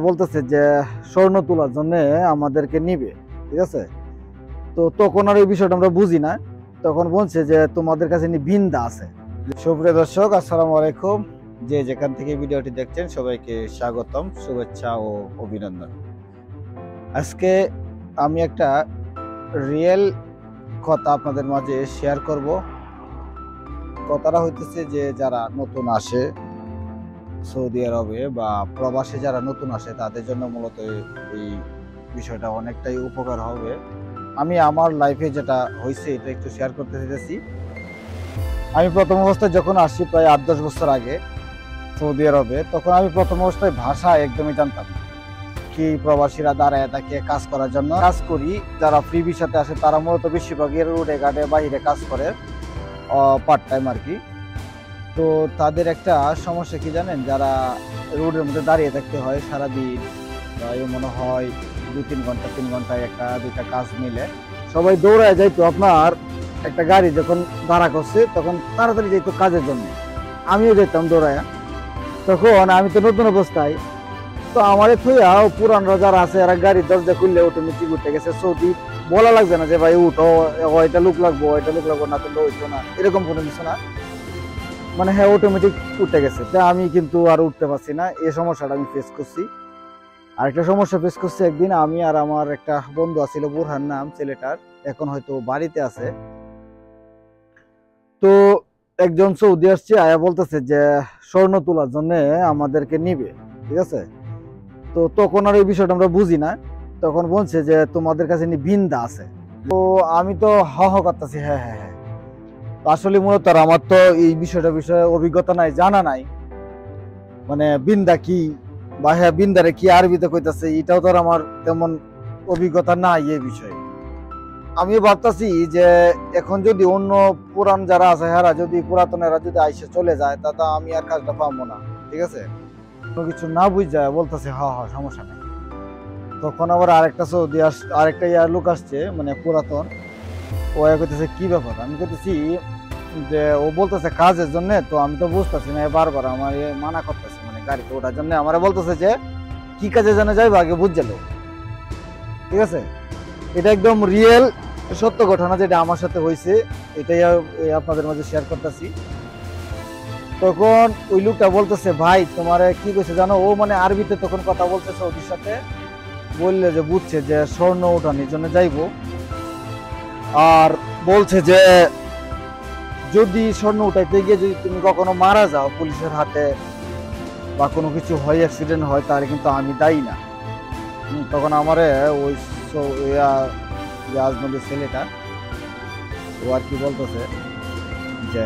বলতেছে যে স্বর্ণ তোলার জন্য আমাদেরকে নিবে, ঠিক আছে। তো তখন আর এই বিষয়টা আমরা বুঝি না, তখন বলছে যে তোমাদের কাছে ভিন্দা আছে। সুপ্রিয় দর্শক, আসসালামু আলাইকুম। যে যেখান থেকে ভিডিওটি দেখছেন সবাইকে স্বাগতম, শুভেচ্ছা ও অভিনন্দন। আজকে আমি একটা রিয়েল কথা আপনাদের মাঝে শেয়ার করব। কথাটা হইতেছে যে যারা নতুন আসে সৌদি আরবে বা প্রবাসে, যারা নতুন আসে তাদের জন্য মূলত এই বিষয়টা অনেকটাই উপকার হবে। আমি আমার লাইফে যেটা হয়েছে এটা একটু শেয়ার করতে চাইতেছি। আমি প্রথম অবস্থায় যখন আসি প্রায় 8-10 বছর আগে সৌদি আরবে, তখন আমি প্রথম অবস্থায় ভাষা একদমই জানতাম না। কি প্রবাসীরা দাঁড়ায় থাকে কাজ করার জন্য কাজ করি, যারা ফ্রি ভিসাতে আসে তারা মূলত বেশিরভাগই রোডে ঘাটে বাইরে কাজ করে, পার্ট টাইম আর কি। তো তাদের একটা সমস্যা কি জানেন, যারা রোডের মধ্যে দাঁড়িয়ে থাকতে হয় সারাদিন, মনে হয় 2-3 ঘন্টা 3 ঘন্টায় একটা দুইটা কাজ মিলে সবাই দৌড়ায় যাইতো। আপনার একটা গাড়ি যখন দাঁড়া করছে তখন তাড়াতাড়ি যাইতো কাজের জন্য, আমিও যেতাম দৌড়ায়। তখন আমি তো নতুন অবস্থায়, তো আমার থইয়া পুরানরা যারা আছে এরা গাড়ির দরজা খুললে অটোমেটিক উঠে গেছে। সৌদি বলা লাগবে না যে ভাই উঠো, এটা লোক লাগবো এটা লোক লাগবো, না তো হইতো না, এরকম কোনো কিছু না, মানে হ্যাঁ অটোমেটিক উঠে গেছে। তা আমি কিন্তু আর উঠতে পারছি না, এই সমস্যাটা আমি ফেস করছি। আরেকটা সমস্যা ফেস করছি একদিন, আমি আর আমার একটা বন্ধু আছিল, বুরহান নাম ছেলেটার, এখন হয়তো বাড়িতে আছে। তো একজন সৌদি আসছে, আয়া বলতেছে যে স্বর্ণ তোলার জন্য আমাদেরকে নিবে, ঠিক আছে। তো তখন আর এই বিষয়টা আমরা বুঝি না, তখন বলছে যে তোমাদের কাছে ভিন্দা আছে। তো আমি তো করতেছি হ্যাঁ হ্যাঁ হ্যাঁ। আসলে মূলত আমার তো এই বিষয়ে অভিজ্ঞতা নাই, জানা নাই, মানে বিন্দা কি বা হ্যাঁ বিন্দারে কি আরবিতে কইতাছে এটাও তো আমার তেমন অভিজ্ঞতা নাই এই বিষয়ে। আমিও ভাবতেছি যে এখন যদি অন্য পুরান যারা আছে হারা যদি পুরাতনেরা যদি আইসে চলে যায় তা আমি আর কাজটা পাবো না, ঠিক আছে। কোনো কিছু না বুঝা বলতেছে হ্যাঁ হ্যাঁ সমস্যা নেই। তখন আবার আরেকটা সৌদি আরেকটা লোক আসছে, মানে পুরাতন, ও কইতেছে কি ব্যাপার। আমি কইতেছি যে ও বলতেছে কাজের জন্য, তো আমি তো বুঝতেছি না, বারবার আমার মানা করতেছে, মানে গাড়িতে ওঠার জন্য আমার বলতেছে যে কি কাজের জন্য যাইবো আগে বুঝলো, ঠিক আছে। এটা একদম রিয়েল সত্য ঘটনা যেটা আমার সাথে হয়েছে, এটাই আপনাদের মাঝে শেয়ার করতেছি। তখন ওই লোকটা বলতেছে ভাই তোমার কি কইছে জানো, ও মানে আরবিতে তখন কথা বলতেছে ওদের সাথে, বললে যে বুঝছে যে স্বর্ণ উঠানোর জন্য যাইবো, আর বলছে যে যদি স্বর্ণ উঠাইতে গিয়ে যদি তুমি কখনো মারা যাও পুলিশের হাতে বা কোনো কিছু হয়, অ্যাক্সিডেন্ট হয়, তাহলে কিন্তু আমি দায়ী না। তখন আমারে ওই আজনবী ছেলেটা ও আর কি বলতেছে যে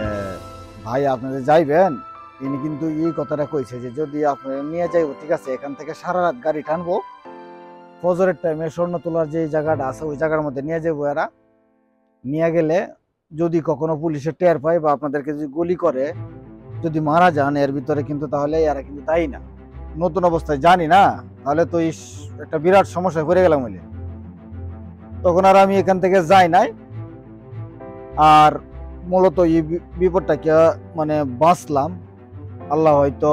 ভাই আপনাদের যাইবেন, ইনি কিন্তু এই কথাটা কইছে যে যদি আপনারা নিয়ে যাইবো, ঠিক আছে, এখান থেকে সারা রাত গাড়ি টানবো, ফজরের টাইমে স্বর্ণ তোলার যে জায়গাটা আছে ওই জায়গার মধ্যে নিয়ে যাবো। এরা নিয়ে গেলে যদি কখনো পুলিশে টের পায় বা আপনাদেরকে যদি গুলি করে, যদি মারা যান এর ভিতরে, কিন্তু তাহলে এরা কিন্তু তাই না, নতুন অবস্থায় জানি না, তাহলে তো একটা বিরাট সমস্যায় পড়ে গেলাম বলে। তখন আর আমি এখান থেকে যাই নাই। আর মূলত এই বিপদটাকে মানে বাঁচলাম, আল্লাহ হয়তো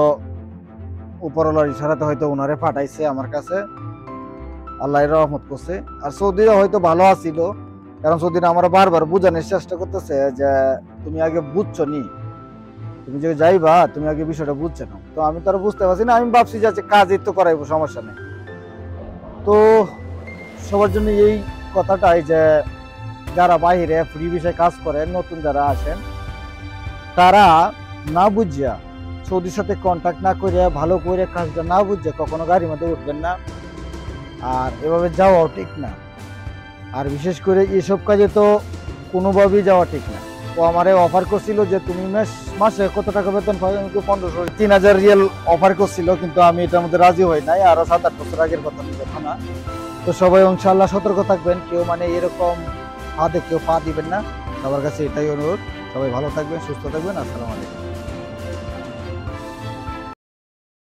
উপরওয়ালার ইশারাতে হয়তো ওনারে পাঠাইছে আমার কাছে, আল্লাহ রহমত করছে। আর সৌদিরা হয়তো ভালো আছিল, কারণ সৌদিরা আমার বারবার বোঝানোর চেষ্টা করতেছে যে তুমি আগে বুঝছো নি, তুমি যে যাইবা তুমি আগে বিষয়টা বুঝছো না। তো আমি তো আর বুঝতে পারছি না, আমি ভাবছি যে কাজই তো করাইবো, সমস্যা নেই। তো সবার জন্য এই কথাটাই যে যারা বাইরে ফ্রি বিষয়ে কাজ করেন, নতুন যারা আসেন, তারা না বুঝিয়া সৌদির সাথে কন্ট্যাক্ট না করে ভালো করে কাজটা না বুঝে কখনো গাড়ির মধ্যে উঠবেন না, আর এভাবে যাওয়াও ঠিক না। আর বিশেষ করে এসব কাজে তো কোনোভাবেই যাওয়া ঠিক না। ও আমারে অফার করছিল যে তুমি মাসে কত টাকা বেতন পাবে, 1500-3000 রিয়াল অফার করছিল, কিন্তু আমি এটার মধ্যে রাজি হই নাই, আরো 7-8 বছর আগের কথা না। তো সবাই ইনশাআল্লাহ সতর্ক থাকবেন, কেউ মানে এরকম ফাঁদে কেউ পা দিবেন না, সবার কাছে এটাই অনুরোধ। সবাই ভালো থাকবেন, সুস্থ থাকবেন, আসসালামু আলাইকুম।